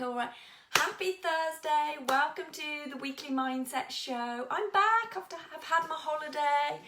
All right. Happy Thursday. Welcome to the Weekly Mindset Show. I'm back after I've had my holiday.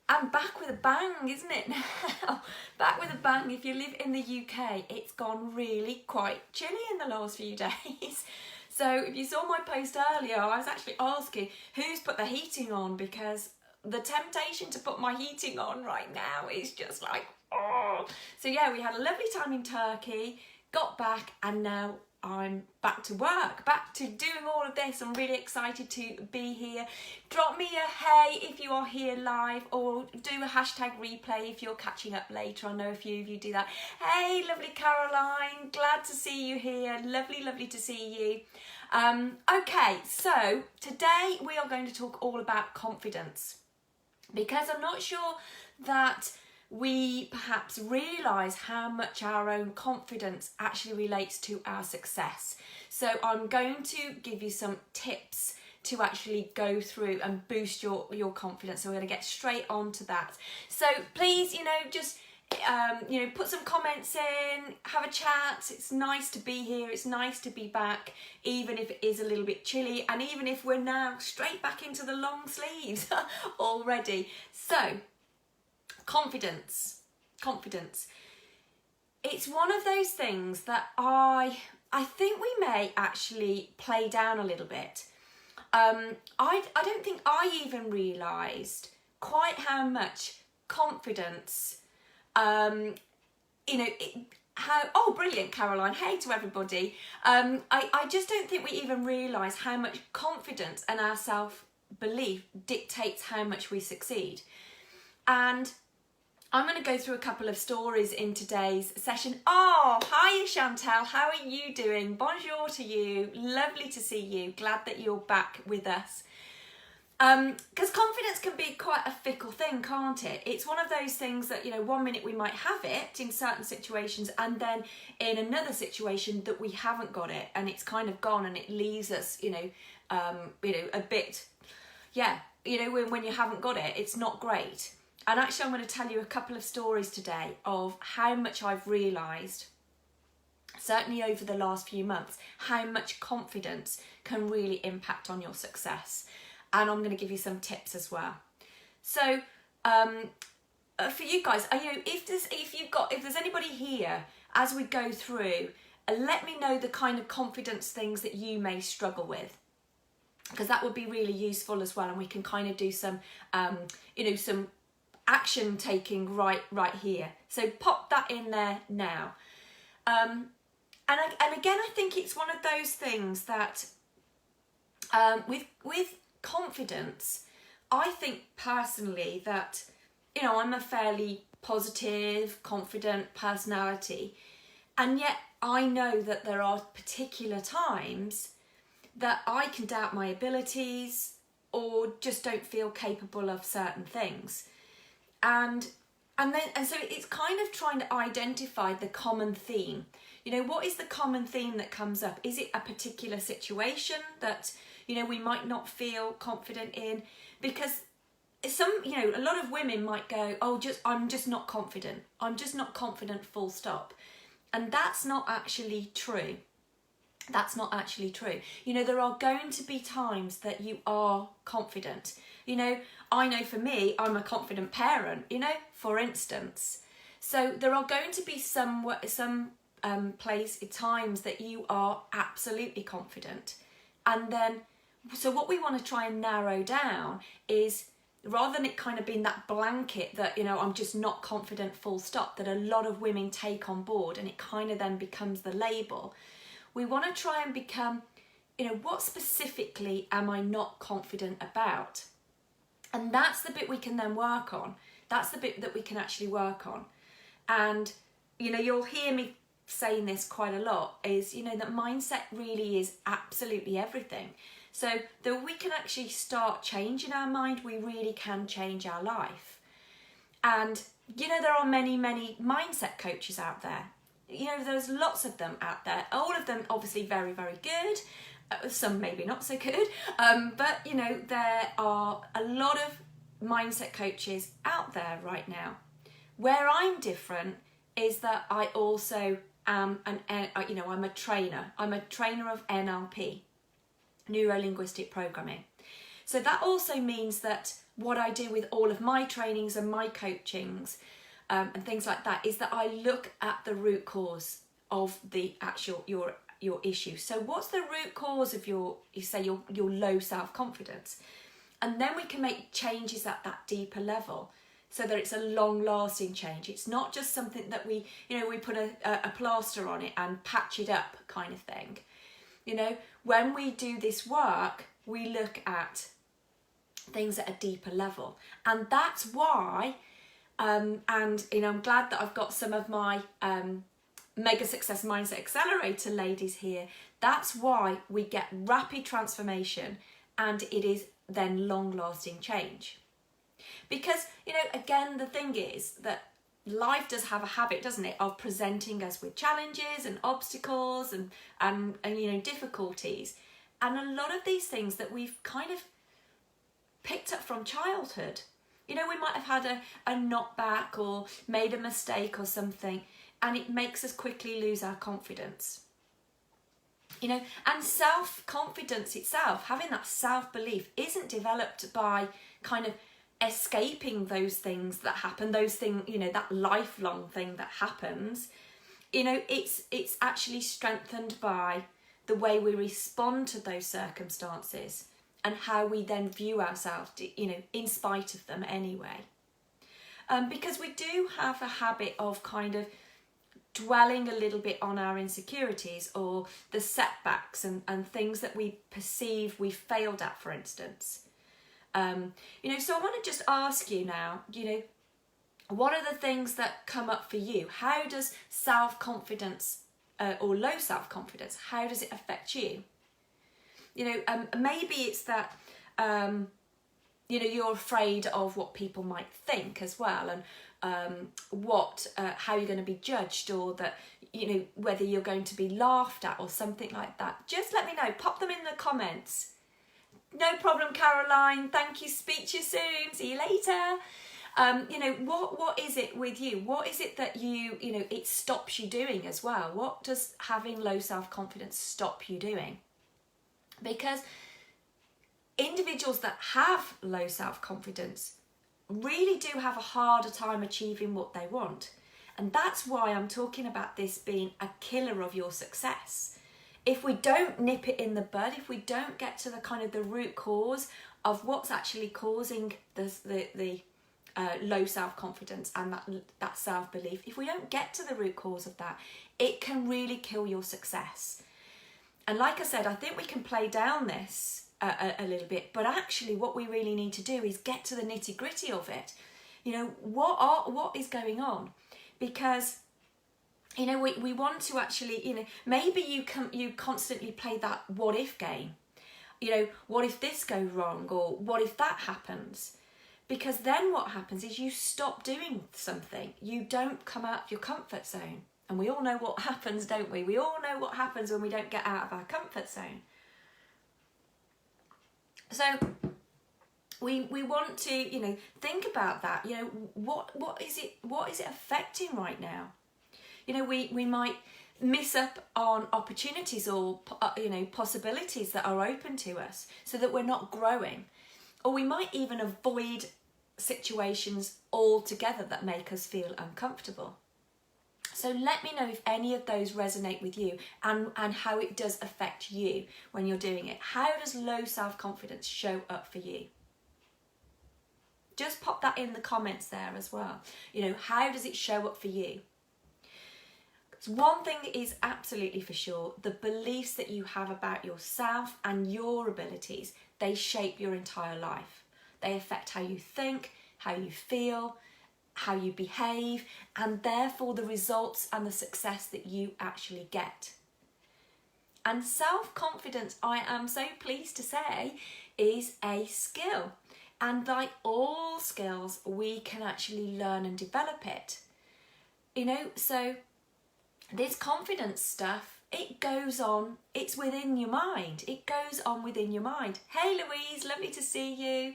I'm back with a bang, isn't it now? Back with a bang. If you live in the UK, it's gone really quite chilly in the last few days. So if you saw my post earlier, I was actually asking who's put the heating on, because the temptation to put my heating on right now is just like, oh. So yeah, we had a lovely time in Turkey, got back, and now I'm back to work, back to doing all of this. I'm really excited to be here. Drop me a hey if you are here live, or do a hashtag replay if you're catching up later. I know a few of you do that. Hey, lovely Caroline, glad to see you here. Lovely to see you. Okay, so today we are going to talk all about confidence, because I'm not sure that we perhaps realise how much our own confidence actually relates to our success. So I'm going to give you some tips to actually go through and boost your confidence. So we're going to get straight on to that. So please, just put some comments in, have a chat. It's nice to be here. It's nice to be back, even if it is a little bit chilly, and even if we're now straight back into the long sleeves already. So confidence. It's one of those things that I think we may actually play down a little bit. I don't think I even realised quite how much confidence, oh, brilliant, Caroline. Hey to everybody. I just don't think we even realise how much confidence and our self-belief dictates how much we succeed. And I'm going to go through a couple of stories in today's session. Oh, hi Chantal, how are you doing? Bonjour to you, lovely to see you, glad that you're back with us. Because confidence can be quite a fickle thing, can't it? It's one of those things that, 1 minute we might have it in certain situations, and then in another situation that we haven't got it, and it's kind of gone, and it leaves us, a bit, when you haven't got it, it's not great. And actually, I'm going to tell you a couple of stories today of how much I've realised, certainly over the last few months, how much confidence can really impact on your success. And I'm going to give you some tips as well. So, for you guys, if there's anybody here as we go through, let me know the kind of confidence things that you may struggle with, because that would be really useful as well, and we can kind of do some, some action taking right here. So pop that in there now. And again, I think it's one of those things that with confidence, I think personally that I'm a fairly positive, confident personality, and yet I know that there are particular times that I can doubt my abilities or just don't feel capable of certain things. And so it's kind of trying to identify the common theme. What is the common theme that comes up? Is it a particular situation that, we might not feel confident in? Because a lot of women might go, I'm just not confident. I'm just not confident, full stop. And that's not actually true. That's not actually true. There are going to be times that you are confident. I know for me, I'm a confident parent, for instance. So there are going to be some times that you are absolutely confident. And then, so what we want to try and narrow down is, rather than it kind of being that blanket that, I'm just not confident, full stop, that a lot of women take on board, and it kind of then becomes the label. We want to try and become, what specifically am I not confident about? And that's the bit we can then work on. That's the bit that we can actually work on. And, you'll hear me saying this quite a lot, is, that mindset really is absolutely everything. So that we can actually start changing our mind, we really can change our life. And, there are many mindset coaches out there. There's lots of them out there. All of them obviously very, very good. Some maybe not so good. But, there are a lot of mindset coaches out there right now. Where I'm different is that I also I'm a trainer. I'm a trainer of NLP, neuro-linguistic programming. So that also means that what I do with all of my trainings and my coachings and things like that is that I look at the root cause of the actual your issue. So what's the root cause of your low self-confidence? And then we can make changes at that deeper level so that it's a long-lasting change. It's not just something that we put a plaster on it and patch it up kind of thing. When we do this work, we look at things at a deeper level. And that's why, I'm glad that I've got some of my Mega Success Mindset Accelerator ladies here. That's why we get rapid transformation, and it is then long-lasting change. Because, again, the thing is that life does have a habit, doesn't it, of presenting us with challenges and obstacles and difficulties. And a lot of these things that we've kind of picked up from childhood. We might have had a knockback or made a mistake or something, and it makes us quickly lose our confidence. And self-confidence itself, having that self-belief, isn't developed by kind of escaping those things that happen, that lifelong thing that happens. It's actually strengthened by the way we respond to those circumstances and how we then view ourselves, in spite of them anyway. Because we do have a habit of kind of dwelling a little bit on our insecurities or the setbacks and things that we perceive we failed at, for instance. So I want to just ask you now, what are the things that come up for you? How does self-confidence or low self-confidence, how does it affect you? Maybe it's that, you're afraid of what people might think as well, and how you're going to be judged, or that, whether you're going to be laughed at or something like that. Just let me know. Pop them in the comments. No problem, Caroline. Thank you. Speak to you soon. See you later. What is it with you? What is it that it stops you doing as well? What does having low self-confidence stop you doing? Because individuals that have low self-confidence really do have a harder time achieving what they want. And that's why I'm talking about this being a killer of your success. If we don't nip it in the bud, if we don't get to the kind of the root cause of what's actually causing the low self-confidence and that self-belief, if we don't get to the root cause of that, it can really kill your success. And like I said, I think we can play down this a little bit, but actually what we really need to do is get to the nitty-gritty of it. What is going on? Because we want to actually, maybe you constantly play that what if game. What if this goes wrong, or what if that happens? Because then what happens is you stop doing something. You don't come out of your comfort zone. And we all know what happens, don't we? We all know what happens when we don't get out of our comfort zone. So we want to, think about that. What is it affecting right now? We might miss up on opportunities or, possibilities that are open to us so that we're not growing. Or we might even avoid situations altogether that make us feel uncomfortable. So let me know if any of those resonate with you and how it does affect you when you're doing it. How does low self-confidence show up for you? Just pop that in the comments there as well. How does it show up for you? One thing is absolutely for sure, the beliefs that you have about yourself and your abilities, they shape your entire life. They affect how you think, how you feel, how you behave, and therefore the results and the success that you actually get. And self-confidence, I am so pleased to say, is a skill. And like all skills, we can actually learn and develop it. So this confidence stuff, it goes on, it's within your mind. It goes on within your mind. Hey Louise, lovely to see you.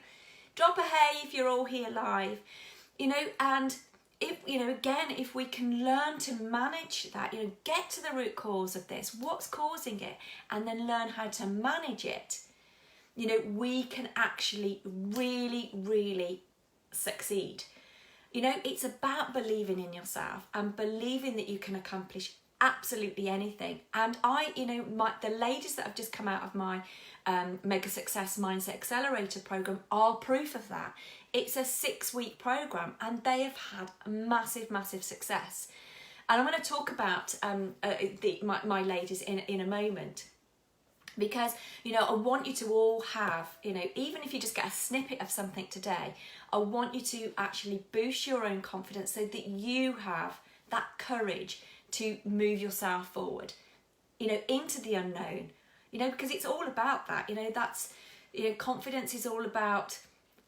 Drop a hey if you're all here live. And if, you know, again, if we can learn to manage that, you know, get to the root cause of this, what's causing it, and then learn how to manage it, you know, we can actually really, really succeed. You know, it's about believing in yourself and believing that you can accomplish absolutely anything. And you know, the ladies that have just come out of my Mega Success Mindset Accelerator program are proof of that. It's a 6-week program and they have had massive, massive success. And I'm going to talk about my ladies in a moment. Because, you know, I want you to all have, you know, even if you just get a snippet of something today, I want you to actually boost your own confidence so that you have that courage to move yourself forward, you know, into the unknown, you know, because it's all about that, you know, that's, you know, confidence is all about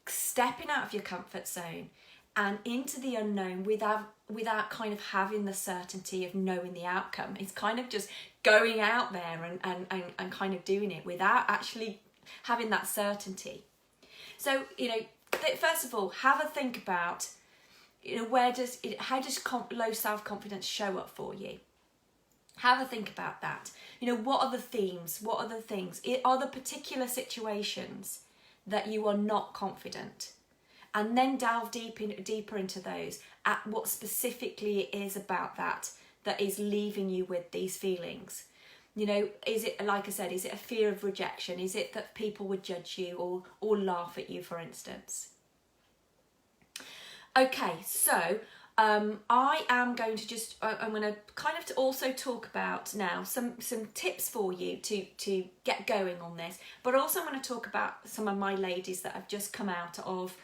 stepping out of your comfort zone and into the unknown without kind of having the certainty of knowing the outcome. It's kind of just going out there and kind of doing it without actually having that certainty. So, you know, first of all, have a think about, you know, how does low self-confidence show up for you? Have a think about that. You know, what are the themes? What are the things? Are there particular situations that you are not confident? And then delve deeper into those, at what specifically it is about that is leaving you with these feelings. You know, is it, like I said, is it a fear of rejection? Is it that people would judge you or laugh at you, for instance? Okay, so I am going to just, I'm going to kind of also talk about now some tips for you to get going on this, but also I'm going to talk about some of my ladies that have just come out of,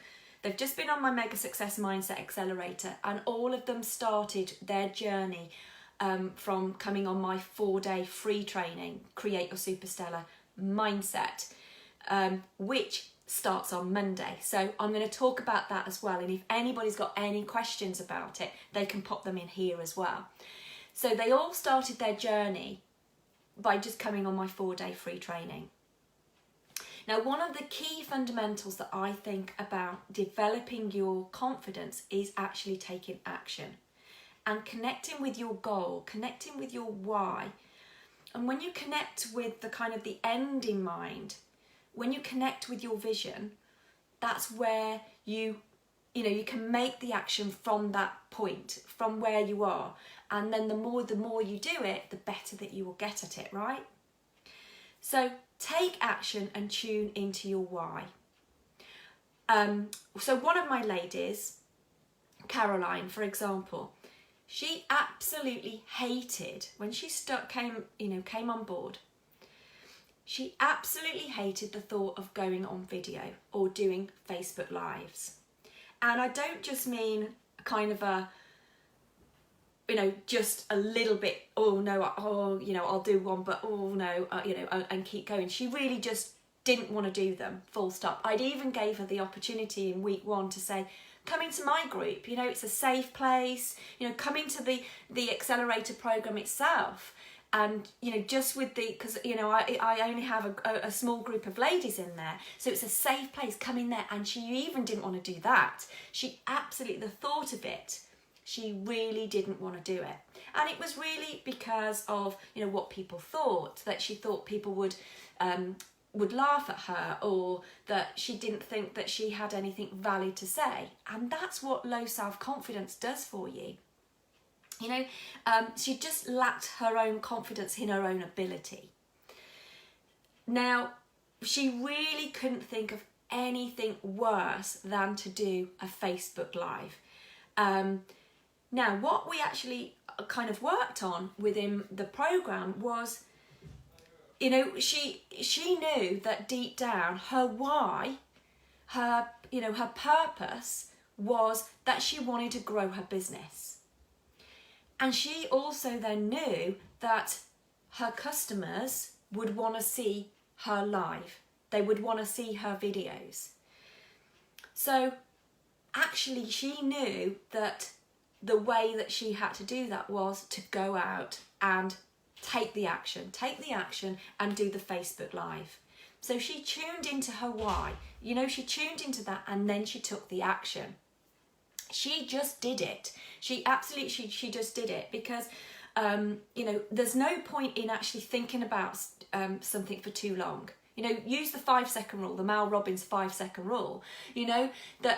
they've just been on my Mega Success Mindset Accelerator, and all of them started their journey from coming on my 4-day free training, Create Your Superstellar Mindset, which starts on Monday. So I'm going to talk about that as well. And if anybody's got any questions about it, they can pop them in here as well. So they all started their journey by just coming on my 4-day free training. Now, one of the key fundamentals that I think about developing your confidence is actually taking action and connecting with your goal, connecting with your why. And when you connect with the kind of the end in mind, when you connect with your vision, that's where you can make the action from that point, from where you are. And then the more you do it, the better that you will get at it, right? So take action and tune into your why. So one of my ladies, Caroline, for example, she absolutely hated when she came on board. She absolutely hated the thought of going on video or doing Facebook Lives. And I don't just mean kind of a, you know, just a little bit, oh no, oh, you know, I'll do one, but oh no, you know, and keep going. She really just didn't want to do them, full stop. I'd even gave her the opportunity in week 1 to say, come into my group, you know, it's a safe place, you know, come into the accelerator program itself. And, you know, just with because, you know, I only have a small group of ladies in there. So it's a safe place, come in there. And she even didn't want to do that. She absolutely, the thought of it, she really didn't want to do it. And it was really because of, you know, what people thought, that she thought people would laugh at her, or that she didn't think that she had anything valid to say. And that's what low self-confidence does for you. You know, she just lacked her own confidence in her own ability. Now, she really couldn't think of anything worse than to do a Facebook Live. Now, what we actually kind of worked on within the program was, you know, she knew that deep down her why, her purpose was that she wanted to grow her business. And she also then knew that her customers would want to see her live. They would want to see her videos. So actually she knew that the way that she had to do that was to go out and take the action and do the Facebook Live. So she tuned into her why. You know, she tuned into that and then she took the action. She just did it. She just did it because, you know, there's no point in actually thinking about something for too long. You know, use the 5-second rule, the Mel Robbins 5-second rule, you know,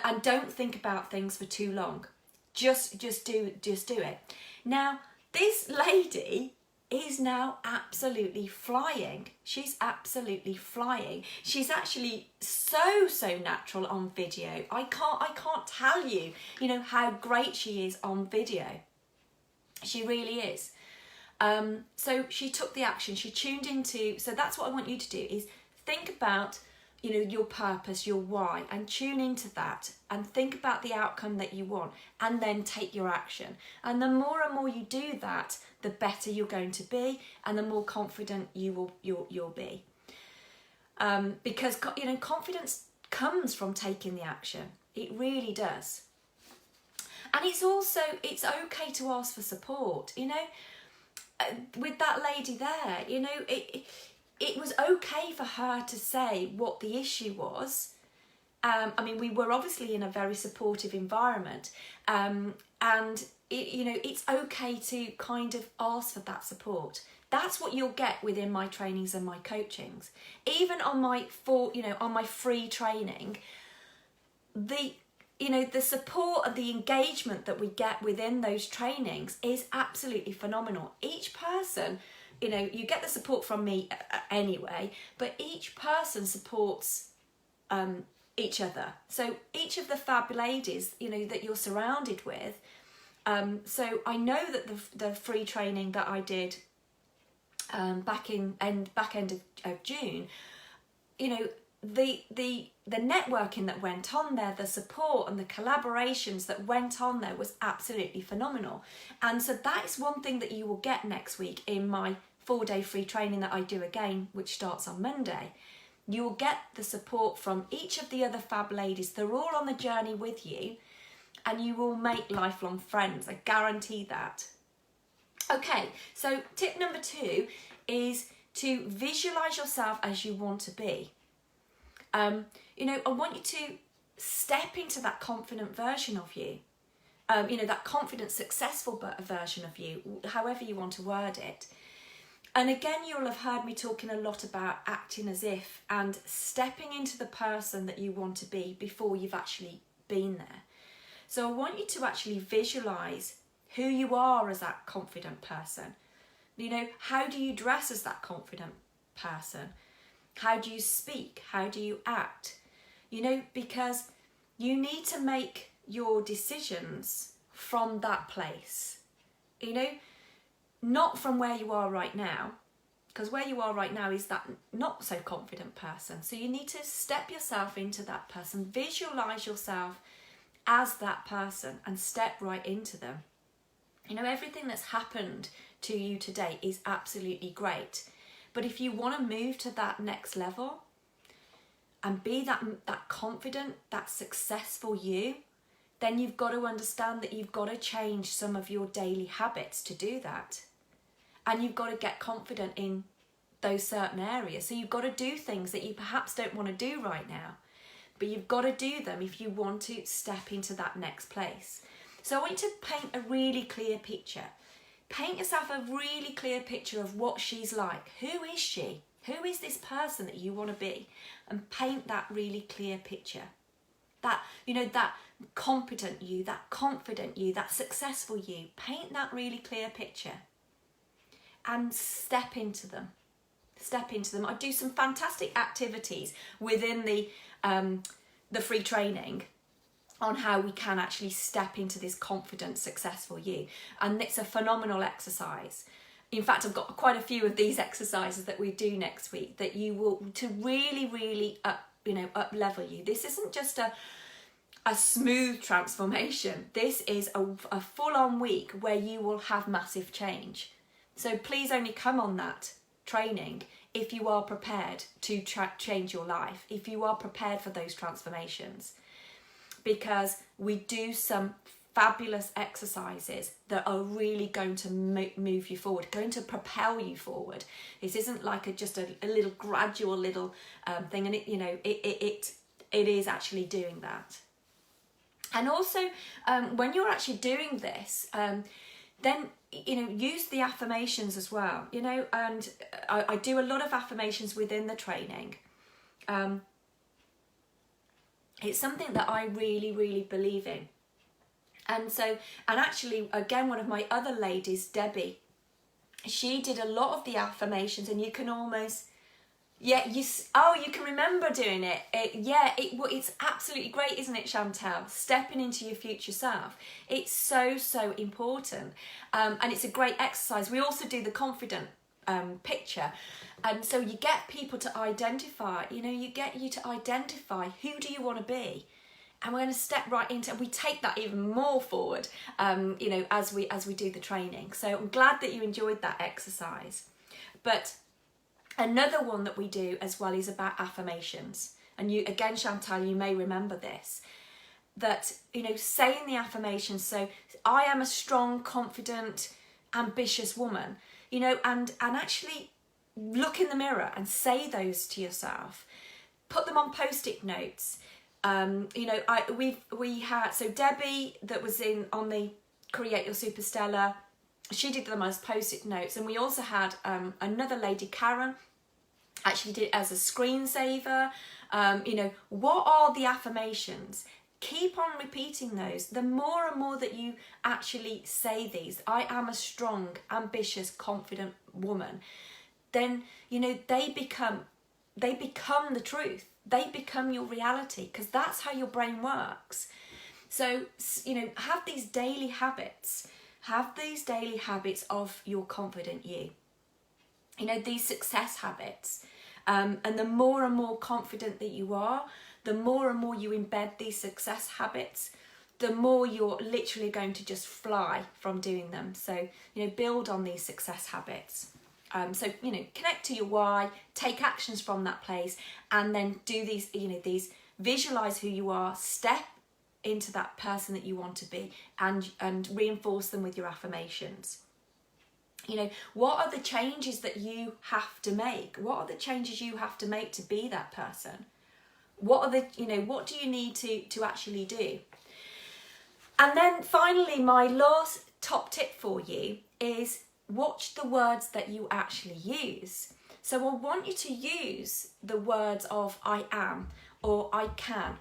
and don't think about things for too long. Just do it. Now, this lady is now absolutely flying. She's absolutely flying. She's actually so natural on video. I can't tell you, you know, how great she is on video. She really is. So she took the action. She tuned into. So that's what I want you to do, is think about, you know, your purpose, your why, and tune into that and think about the outcome that you want, and then take your action. And the more and more you do that, the better you're going to be, and the more confident you'll be. Because, you know, confidence comes from taking the action. It really does. And it's okay to ask for support. You know, with that lady there, you know, it was okay for her to say what the issue was. I mean, we were obviously in a very supportive environment, and you know, it's okay to kind of ask for that support. That's what you'll get within my trainings and my coachings. Even on my on my free training, the support and the engagement that we get within those trainings is absolutely phenomenal. Each person, you know, you get the support from me anyway, but each person supports each other. So each of the fab ladies, you know, that you're surrounded with. So I know that the free training that I did back end of June, you know, the networking that went on there, the support and the collaborations that went on there was absolutely phenomenal. And so that is one thing that you will get next week in my 4-day free training that I do again, which starts on Monday. You will get the support from each of the other fab ladies. They're all on the journey with you, and you will make lifelong friends. I guarantee that. Okay, so tip number 2 is to visualize yourself as you want to be. You know, I want you to step into that confident version of you. You know, that confident, successful version of you, however you want to word it. And again, you'll have heard me talking a lot about acting as if and stepping into the person that you want to be before you've actually been there. So I want you to actually visualise who you are as that confident person. You know, how do you dress as that confident person? How do you speak? How do you act? You know, because you need to make your decisions from that place. You know, not from where you are right now, because where you are right now is that not so confident person. So you need to step yourself into that person, visualise yourself as that person, and step right into them. You know, everything that's happened to you today is absolutely great. But if you want to move to that next level and be that confident, that successful you, then you've got to understand that you've got to change some of your daily habits to do that. And you've got to get confident in those certain areas. So you've got to do things that you perhaps don't want to do right now, but you've got to do them if you want to step into that next place. So I want you to paint a really clear picture. Paint yourself a really clear picture of what she's like. Who is she? Who is this person that you want to be? And paint that really clear picture. That, you know, that competent you, that confident you, that successful you. Paint that really clear picture and step into them. Step into them. I do some fantastic activities within the free training on how we can actually step into this confident, successful you. And it's a phenomenal exercise. In fact, I've got quite a few of these exercises that we do next week that you will, to really up level you. This isn't just a smooth transformation. This is a full-on week where you will have massive change. So please only come on that training if you are prepared to change your life, if you are prepared for those transformations. Because we do some fabulous exercises that are really going to move you forward, going to propel you forward. This isn't like just a little gradual little thing, and it is actually doing that. And also, when you're actually doing this, then, use the affirmations as well, and I do a lot of affirmations within the training. It's something that I really, really believe in. And actually, again, one of my other ladies, Debbie, she did a lot of the affirmations, and you can almost, you can remember doing it. It's absolutely great, isn't it, Chantal? Stepping into your future self. It's so, so important. And it's a great exercise. We also do the confident picture. And so you get people to identify, you to identify who do you want to be. And we're going to step right into, and we take that even more forward, as we do the training. So I'm glad that you enjoyed that exercise. But another one that we do as well is about affirmations. And you, again, Chantal, you may remember this, that, saying the affirmations. So I am a strong, confident, ambitious woman, and actually look in the mirror and say those to yourself. Put them on Post-it notes. We had, so Debbie that was on the Create Your Super Stellar, she did them as Post-it notes, and we also had another lady, Karen, actually did it as a screensaver. What are the affirmations? Keep on repeating those. The more and more that you actually say these, I am a strong, ambitious, confident woman, then they become the truth. They become your reality, because that's how your brain works. So, have these daily habits. Have these daily habits of your confident you. These success habits. And the more and more confident that you are, the more and more you embed these success habits, the more you're literally going to just fly from doing them. So, build on these success habits. Connect to your why, take actions from that place, and then do these, visualize who you are, step into that person that you want to be, and reinforce them with your affirmations. What are the changes that you have to make? What are the changes you have to make to be that person? What do you need to actually do? And then finally, my last top tip for you is watch the words that you actually use. So I want you to use the words of I am or I can.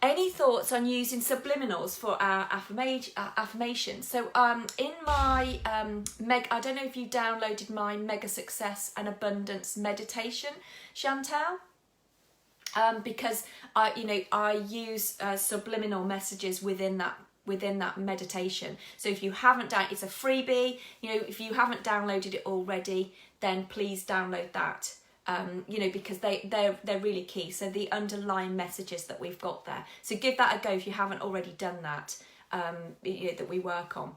Any thoughts on using subliminals for our affirmation? So in my I don't know if you downloaded my Mega Success and Abundance meditation, Chantal. Because I use subliminal messages within that meditation. So if you haven't it's a freebie. If you haven't downloaded it already, then please download that. Because they're really key. So the underlying messages that we've got there. So give that a go if you haven't already done that. That we work on.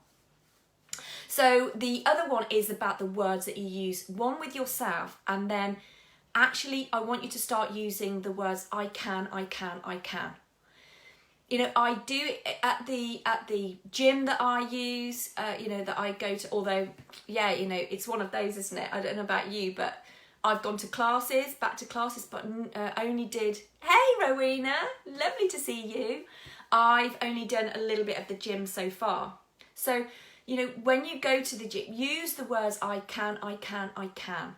So the other one is about the words that you use. One with yourself, and then actually I want you to start using the words I can, I can, I can. I do it at the gym that I use, that I go to, although, it's one of those, isn't it? I don't know about you, but I've gone back to classes, but only did, hey Rowena, lovely to see you. I've only done a little bit of the gym so far. So, when you go to the gym, use the words I can, I can, I can.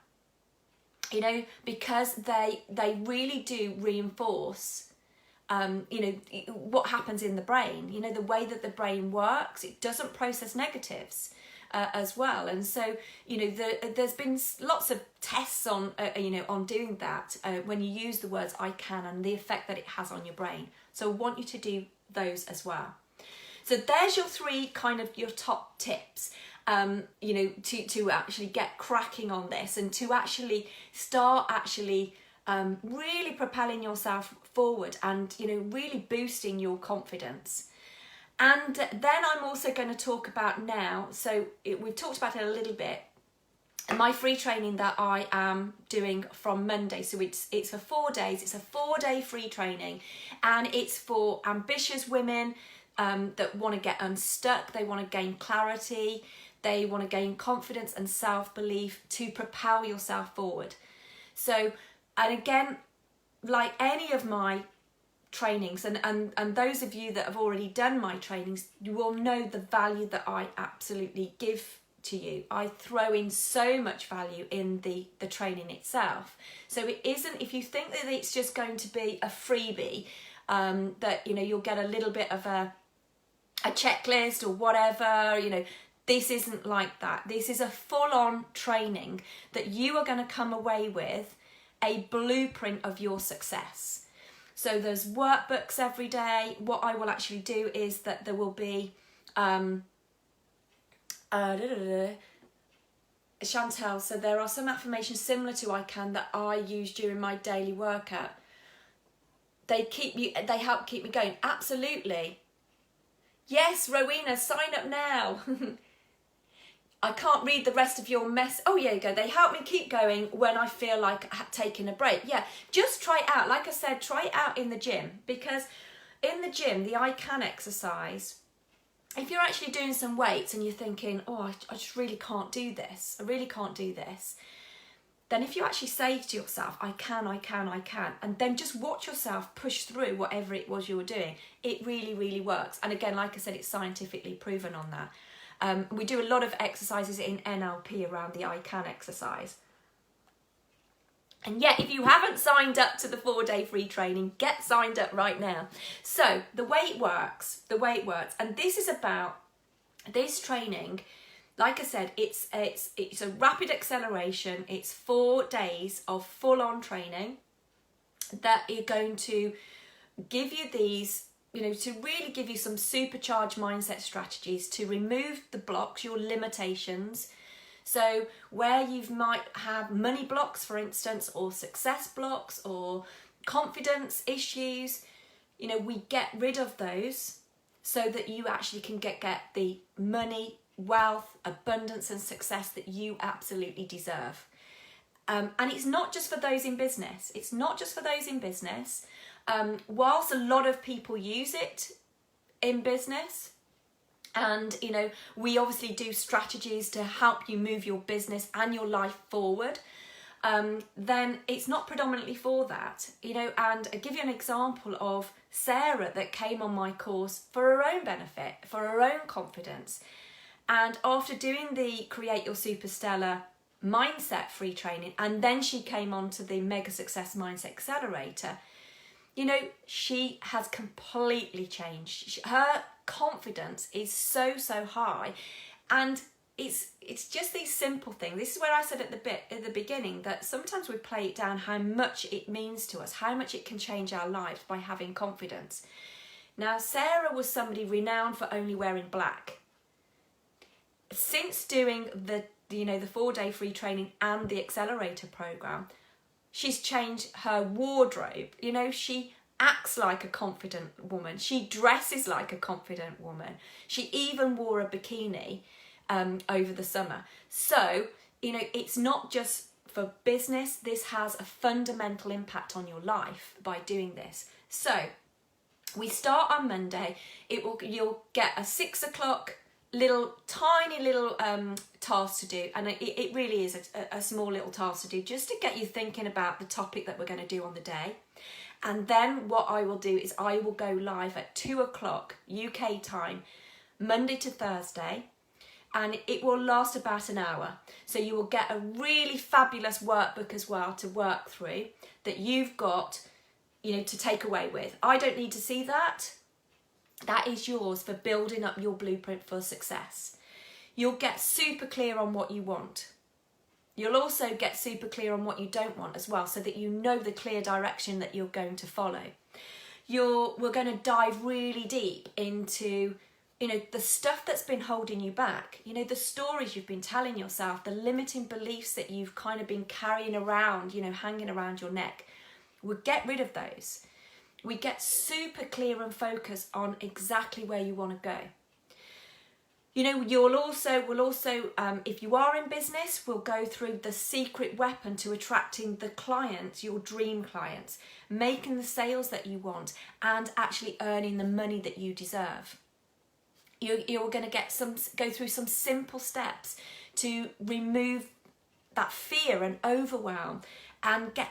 Because they really do reinforce, what happens in the brain. The way that the brain works, it doesn't process negatives. As well, and so there's been lots of tests on on doing that when you use the words I can and the effect that it has on your brain. So I want you to do those as well. So there's your three your top tips, to actually get cracking on this and to actually start really propelling yourself forward and really boosting your confidence. And then I'm also going to talk about now, so we've talked about it a little bit, my free training that I am doing from Monday. So it's for 4 days. It's a 4-day free training, and it's for ambitious women that want to get unstuck. They want to gain clarity. They want to gain confidence and self-belief to propel yourself forward. So, and again, like any of my trainings, and those of you that have already done my trainings, you will know the value that I absolutely give to you. I throw in so much value in the training itself. So it isn't, if you think that it's just going to be a freebie, that, you know, you'll get a little bit of a checklist or whatever, you know, this isn't like that. This is a full-on training that you are going to come away with a blueprint of your success. So there's workbooks every day. What I will actually do is that there will be Chantel, so there are some affirmations similar to I Can that I use during my daily workout. They help keep me going. Absolutely. Yes, Rowena, sign up now. I can't read the rest of your mess. Oh, yeah, you go. They help me keep going when I feel like taking a break. Yeah, just try it out. Like I said, try it out in the gym, because in the gym, the I Can exercise, if you're actually doing some weights and you're thinking, oh, I just really can't do this. I really can't do this. Then if you actually say to yourself, I can, and then just watch yourself push through whatever it was you were doing, it really, really works. And again, like I said, it's scientifically proven on that. We do a lot of exercises in NLP around the I Can exercise. And yet, if you haven't signed up to the 4-day free training, get signed up right now. So the way it works, and this is about this training. Like I said, it's a rapid acceleration. It's 4 days of full-on training that are going to give you these, you know, to really give you some supercharged mindset strategies to remove the blocks, your limitations. So where you might have money blocks, for instance, or success blocks or confidence issues, you know, we get rid of those so that you actually can get the money, wealth, abundance and success that you absolutely deserve. And it's not just for those in business. It's not just for those in business. Whilst a lot of people use it in business, and, you know, we obviously do strategies to help you move your business and your life forward, then it's not predominantly for that, you know. And I'll give you an example of Sarah that came on my course for her own benefit, for her own confidence. And after doing the Create Your Superstellar Mindset free training, and then she came on to the Mega Success Mindset Accelerator, you know, she has completely changed. Her confidence is so high, and it's just these simple things. This is where I said at the beginning that sometimes we play it down how much it means to us, how much it can change our lives by having confidence. Now, Sarah was somebody renowned for only wearing black. Since doing the 4-day free training and the accelerator program, she's changed her wardrobe. You know, she acts like a confident woman. She dresses like a confident woman. She even wore a bikini over the summer. So, you know, it's not just for business. This has a fundamental impact on your life by doing this. So we start on Monday. You'll get a 6 o'clock tiny little task to do, and it really is a small little task to do, just to get you thinking about the topic that we're going to do on the day. And then what I will do is I will go live at 2 o'clock UK time, Monday to Thursday, and it will last about an hour. So you will get a really fabulous workbook as well to work through that you've got, you know, to take away with. I don't need to see that. That is yours for building up your blueprint for success. You'll get super clear on what you want. You'll also get super clear on what you don't want as well, so that you know the clear direction that you're going to follow. We're going to dive really deep into, you know, the stuff that's been holding you back, you know, the stories you've been telling yourself, the limiting beliefs that you've kind of been carrying around, you know, hanging around your neck. We'll get rid of those. We get super clear and focused on exactly where you want to go. You know, we'll also, if you are in business, we'll go through the secret weapon to attracting the clients, your dream clients, making the sales that you want, and actually earning the money that you deserve. You're going to go through some simple steps to remove that fear and overwhelm and get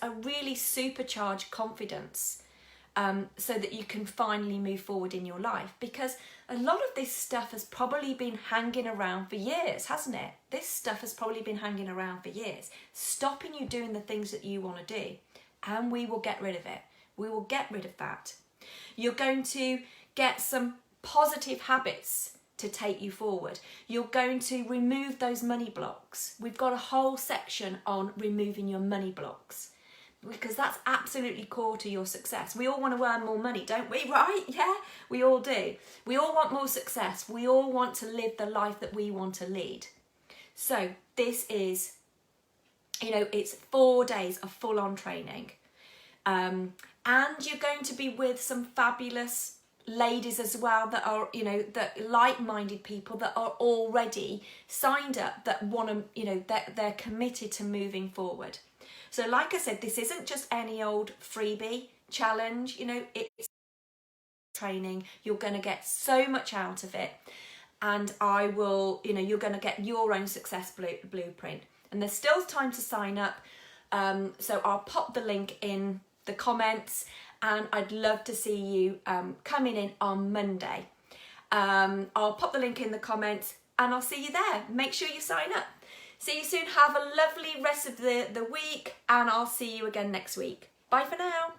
a really supercharged confidence. so that you can finally move forward in your life. Because a lot of this stuff has probably been hanging around for years, hasn't it? This stuff has probably been hanging around for years, stopping you doing the things that you want to do. And we will get rid of it. We will get rid of that. You're going to get some positive habits to take you forward. You're going to remove those money blocks. We've got a whole section on removing your money blocks, because that's absolutely core to your success. We all want to earn more money, don't we? Right? Yeah, we all do. We all want more success. We all want to live the life that we want to lead. So this is, it's 4 days of full-on training. And you're going to be with some fabulous ladies as well that are, that like-minded people that are already signed up, that want to, that they're committed to moving forward. So like I said, this isn't just any old freebie challenge, it's training. You're going to get so much out of it. And I will, you're going to get your own success blueprint. And there's still time to sign up. So I'll pop the link in the comments, and I'd love to see you coming in on Monday. I'll pop the link in the comments, and I'll see you there. Make sure you sign up. See you soon. Have a lovely rest of the week, and I'll see you again next week. Bye for now.